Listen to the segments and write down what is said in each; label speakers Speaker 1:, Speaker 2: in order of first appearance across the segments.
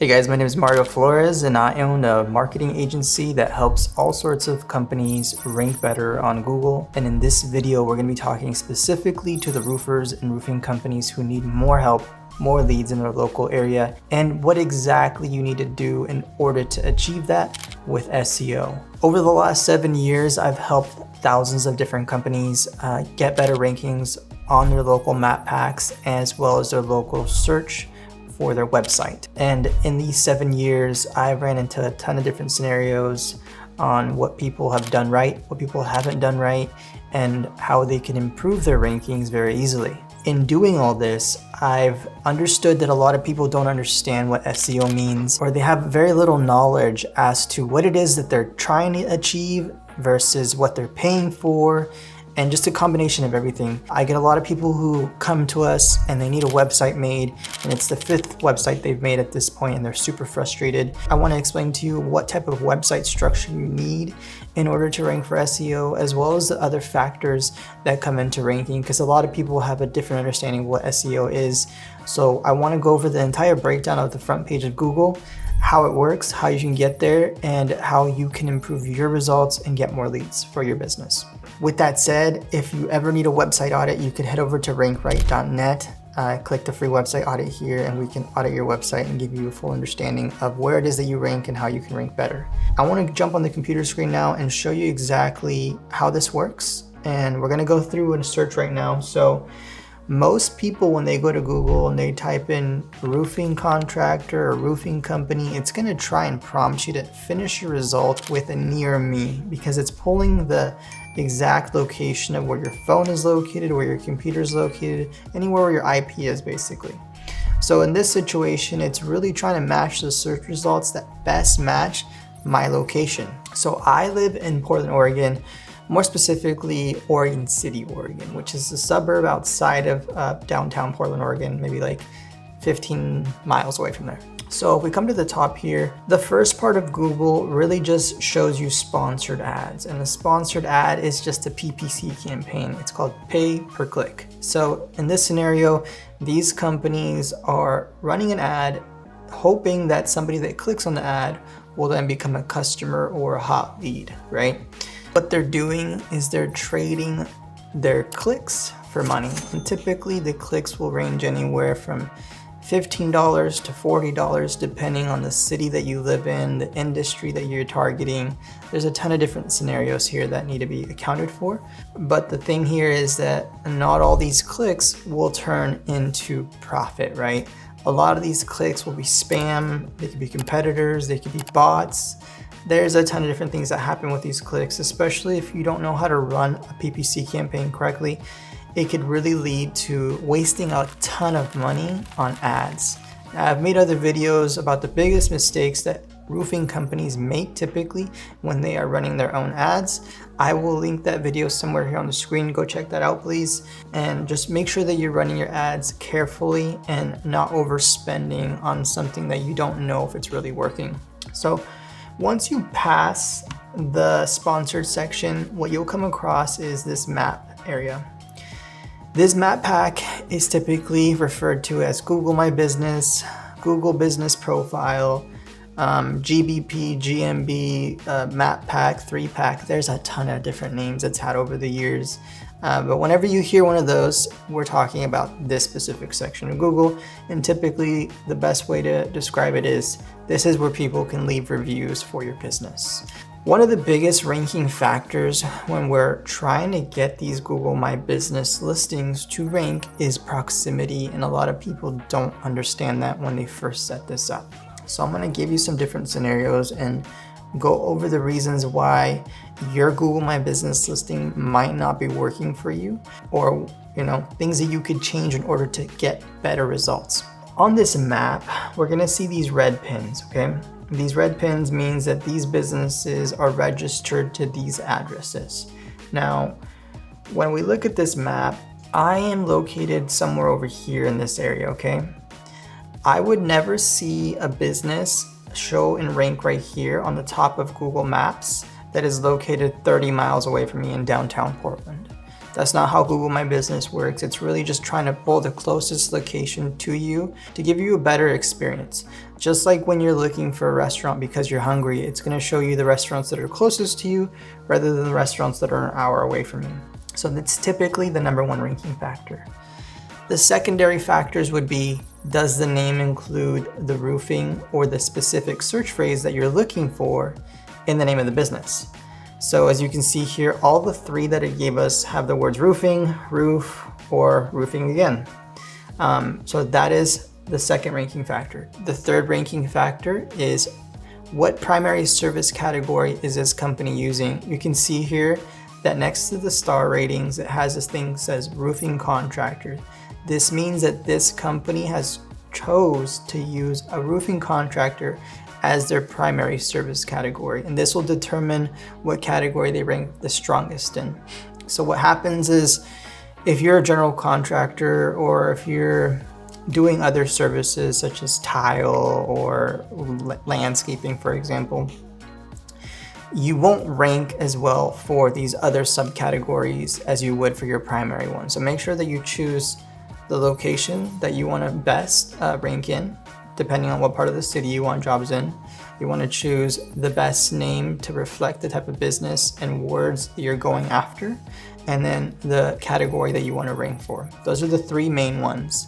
Speaker 1: Hey guys, my name is Mario Flores and I own a marketing agency that helps all sorts of companies rank better on Google. And in this video, we're going to be talking specifically to the roofers and roofing companies who need more help, more leads in their local area, and what exactly you need to do in order to achieve that with SEO. Over the last 7 years, I've helped thousands of different companies get better rankings on their local map packs as well as their local search for their website. And in these 7 years, I ran into a ton of different scenarios on what people have done right, what people haven't done right, and how they can improve their rankings very easily. In doing all this, I've understood that a lot of people don't understand what SEO means, or they have very little knowledge as to what it is that they're trying to achieve versus what they're paying for, and just a combination of everything. I get a lot of people who come to us and they need a website made, and it's the 5th website they've made at this point and they're super frustrated. I want to explain to you what type of website structure you need in order to rank for SEO, as well as the other factors that come into ranking, because a lot of people have a different understanding of what SEO is. So I want to go over the entire breakdown of the front page of Google, how it works, how you can get there, and how you can improve your results and get more leads for your business. With that said, if you ever need a website audit, you can head over to rankrite.net, click the free website audit here, and we can audit your website and give you a full understanding of where it is that you rank and how you can rank better. I want to jump on the computer screen now and show you exactly how this works. And we're going to go through and search right now. So most people, when they go to Google and they type in roofing contractor or roofing company, it's going to try and prompt you to finish your result with a near me, because it's pulling the exact location of where your phone is located, where your computer is located, anywhere where your IP is basically. So in this situation, it's really trying to match the search results that best match my location. So I live in Portland, Oregon, more specifically Oregon City, Oregon, which is a suburb outside of downtown Portland, Oregon, maybe like 15 miles away from there. So if we come to the top here, the first part of Google really just shows you sponsored ads. And a sponsored ad is just a PPC campaign. It's called pay per click. So in this scenario, these companies are running an ad, hoping that somebody that clicks on the ad will then become a customer or a hot lead, right? What they're doing is they're trading their clicks for money. And typically the clicks will range anywhere from $15 to $40, depending on the city that you live in, the industry that you're targeting. There's a ton of different scenarios here that need to be accounted for. But the thing here is that not all these clicks will turn into profit, right? A lot of these clicks will be spam, they could be competitors, they could be bots. There's a ton of different things that happen with these clicks, especially if you don't know how to run a PPC campaign correctly. It could really lead to wasting a ton of money on ads. Now, I've made other videos about the biggest mistakes that roofing companies make typically when they are running their own ads. I will link that video somewhere here on the screen. Go check that out, please. And just make sure that you're running your ads carefully and not overspending on something that you don't know if it's really working. So once you pass the sponsored section, what you'll come across is this map area. This map pack is typically referred to as Google My Business, Google Business Profile, GBP, GMB, Map Pack, 3-Pack. There's a ton of different names it's had over the years. But whenever you hear one of those, we're talking about this specific section of Google. And typically the best way to describe it is, this is where people can leave reviews for your business. One of the biggest ranking factors when we're trying to get these Google My Business listings to rank is proximity, and a lot of people don't understand that when they first set this up. So I'm going to give you some different scenarios and go over the reasons why your Google My Business listing might not be working for you, or things that you could change in order to get better results. On this map, we're going to see these red pins, okay? These red pins means that these businesses are registered to these addresses. Now, when we look at this map, I am located somewhere over here in this area, okay? I would never see a business show and rank right here on the top of Google Maps that is located 30 miles away from me in downtown Portland. That's not how Google My Business works. It's really just trying to pull the closest location to you to give you a better experience. Just like when you're looking for a restaurant because you're hungry, it's going to show you the restaurants that are closest to you rather than the restaurants that are an hour away from you. So that's typically the number one ranking factor. The secondary factors would be, does the name include the roofing or the specific search phrase that you're looking for in the name of the business? So as you can see here, all the three that it gave us have the words roofing, roof, or roofing again. So that is the second ranking factor. The third ranking factor is, what primary service category is this company using? You can see here that next to the star ratings, it has this thing that says roofing contractor. This means that this company has chose to use a roofing contractor as their primary service category, and this will determine what category they rank the strongest in. So what happens is, if you're a general contractor or if you're doing other services such as tile or landscaping, for example, you won't rank as well for these other subcategories as you would for your primary one. So make sure that you choose the location that you want to best rank in, depending on what part of the city you want jobs in. You want to choose the best name to reflect the type of business and words that you're going after, and then the category that you want to rank for. Those are the three main ones.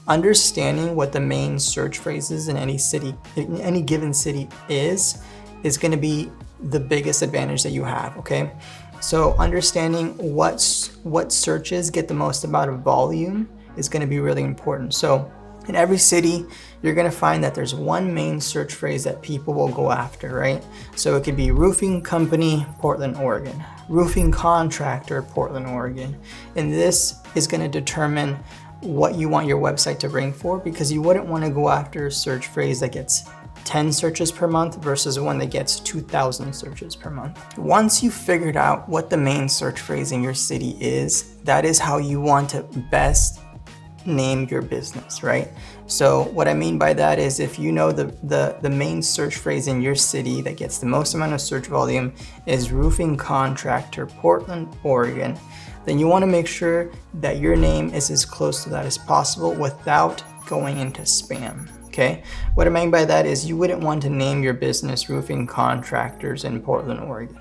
Speaker 1: Understanding what the main search phrases in any city, in any given city is going to be the biggest advantage that you have, okay? So understanding what searches get the most amount of volume is going to be really important. So in every city, you're going to find that there's one main search phrase that people will go after, right? So it could be roofing company, Portland, Oregon, roofing contractor, Portland, Oregon. And this is going to determine what you want your website to rank for, because you wouldn't want to go after a search phrase that gets 10 searches per month versus one that gets 2,000 searches per month. Once you've figured out what the main search phrase in your city is, that is how you want to best name your business, right? So what I mean by that is, if you know the main search phrase in your city that gets the most amount of search volume is roofing contractor, Portland, Oregon, then you want to make sure that your name is as close to that as possible without going into spam. Okay, what I mean by that is, you wouldn't want to name your business roofing contractors in Portland, Oregon.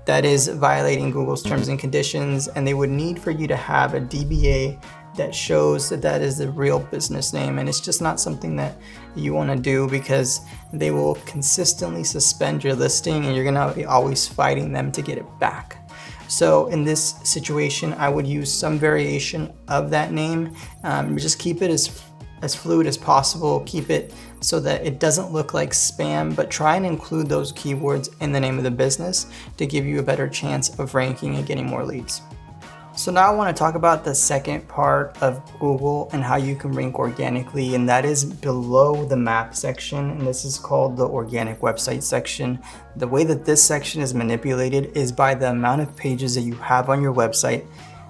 Speaker 1: That is violating Google's terms and conditions, and they would need for you to have a DBA that shows that that is the real business name, and it's just not something that you want to do, because they will consistently suspend your listing and you're going to be always fighting them to get it back. So in this situation, I would use some variation of that name. Just keep it as fluid as possible. Keep it so that it doesn't look like spam, but try and include those keywords in the name of the business to give you a better chance of ranking and getting more leads. So now I want to talk about the second part of Google and how you can rank organically, and that is below the map section, and this is called the organic website section. The way that this section is manipulated is by the amount of pages that you have on your website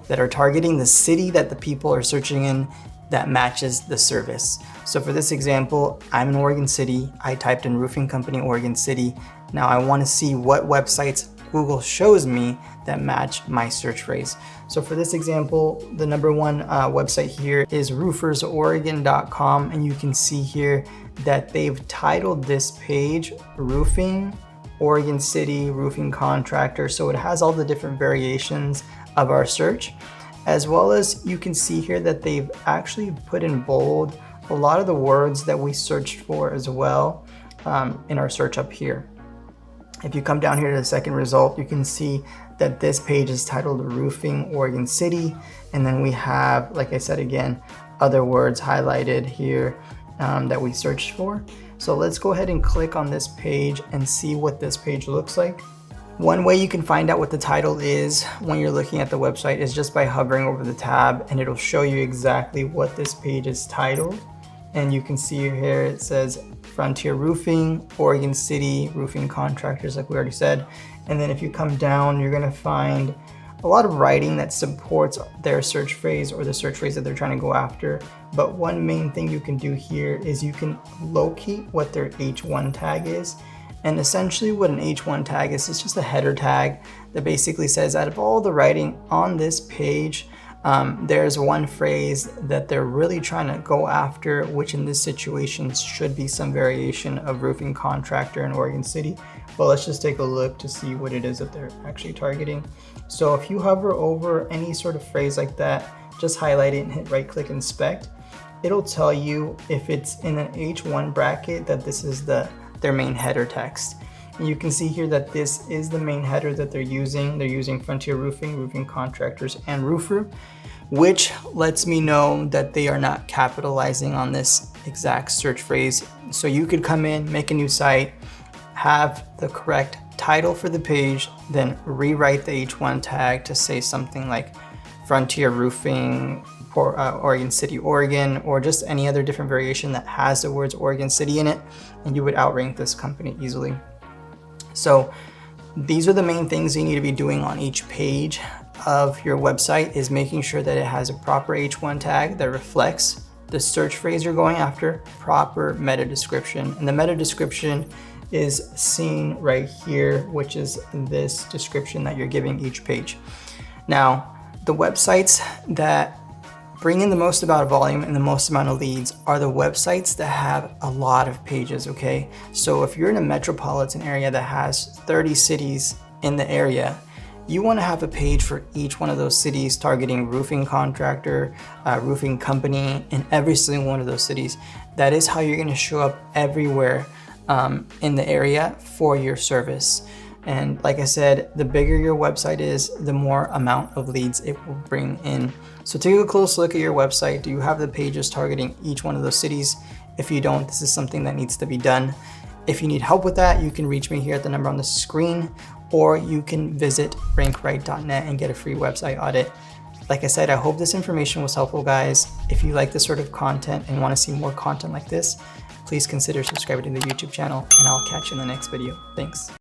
Speaker 1: that are targeting the city that the people are searching in that matches the service. So for this example, I'm in Oregon City. I typed in roofing company, Oregon City. Now I want to see what websites Google shows me that match my search phrase. So for this example, the number one website here is roofersoregon.com, and you can see here that they've titled this page Roofing Oregon City Roofing Contractor. So it has all the different variations of our search, as well as you can see here that they've actually put in bold a lot of the words that we searched for as well in our search up here. If you come down here to the second result, you can see that this page is titled Roofing Oregon City, and then we have, like I said again, other words highlighted here that we searched for. So let's go ahead and click on this page and see what this page looks like. One way you can find out what the title is when you're looking at the website is just by hovering over the tab, and it'll show you exactly what this page is titled. And you can see here it says Frontier Roofing, Oregon City, Roofing Contractors, like we already said. And then if you come down, you're gonna find a lot of writing that supports their search phrase or the search phrase that they're trying to go after. But one main thing you can do here is you can locate what their H1 tag is. And essentially what an H1 tag is, it's just a header tag that basically says out of all the writing on this page, there's one phrase that they're really trying to go after, which in this situation should be some variation of roofing contractor in Oregon City. But let's just take a look to see what it is that they're actually targeting. So if you hover over any sort of phrase like that, just highlight it and hit right click inspect. It'll tell you if it's in an H1 bracket that this is their main header text. And you can see here that this is the main header that they're using. They're using Frontier Roofing, Roofing Contractors, and Roofer, which lets me know that they are not capitalizing on this exact search phrase. So you could come in, make a new site, have the correct title for the page, then rewrite the H1 tag to say something like Frontier Roofing, Oregon City, Oregon, or just any other different variation that has the words Oregon City in it, and you would outrank this company easily. So these are the main things you need to be doing on each page of your website, is making sure that it has a proper H1 tag that reflects the search phrase you're going after, proper meta description. And the meta description is seen right here, which is this description that you're giving each page. Now, the websites that bring in the most amount of volume and the most amount of leads are the websites that have a lot of pages, okay? So if you're in a metropolitan area that has 30 cities in the area, you want to have a page for each one of those cities targeting roofing contractor, roofing company in every single one of those cities. That is how you're going to show up everywhere in the area for your service. And like I said, the bigger your website is, the more amount of leads it will bring in. So take a close look at your website. Do you have the pages targeting each one of those cities? If you don't, this is something that needs to be done. If you need help with that, you can reach me here at the number on the screen, or you can visit rankrite.net and get a free website audit. Like I said, I hope this information was helpful, guys. If you like this sort of content and want to see more content like this, please consider subscribing to the YouTube channel, and I'll catch you in the next video. Thanks.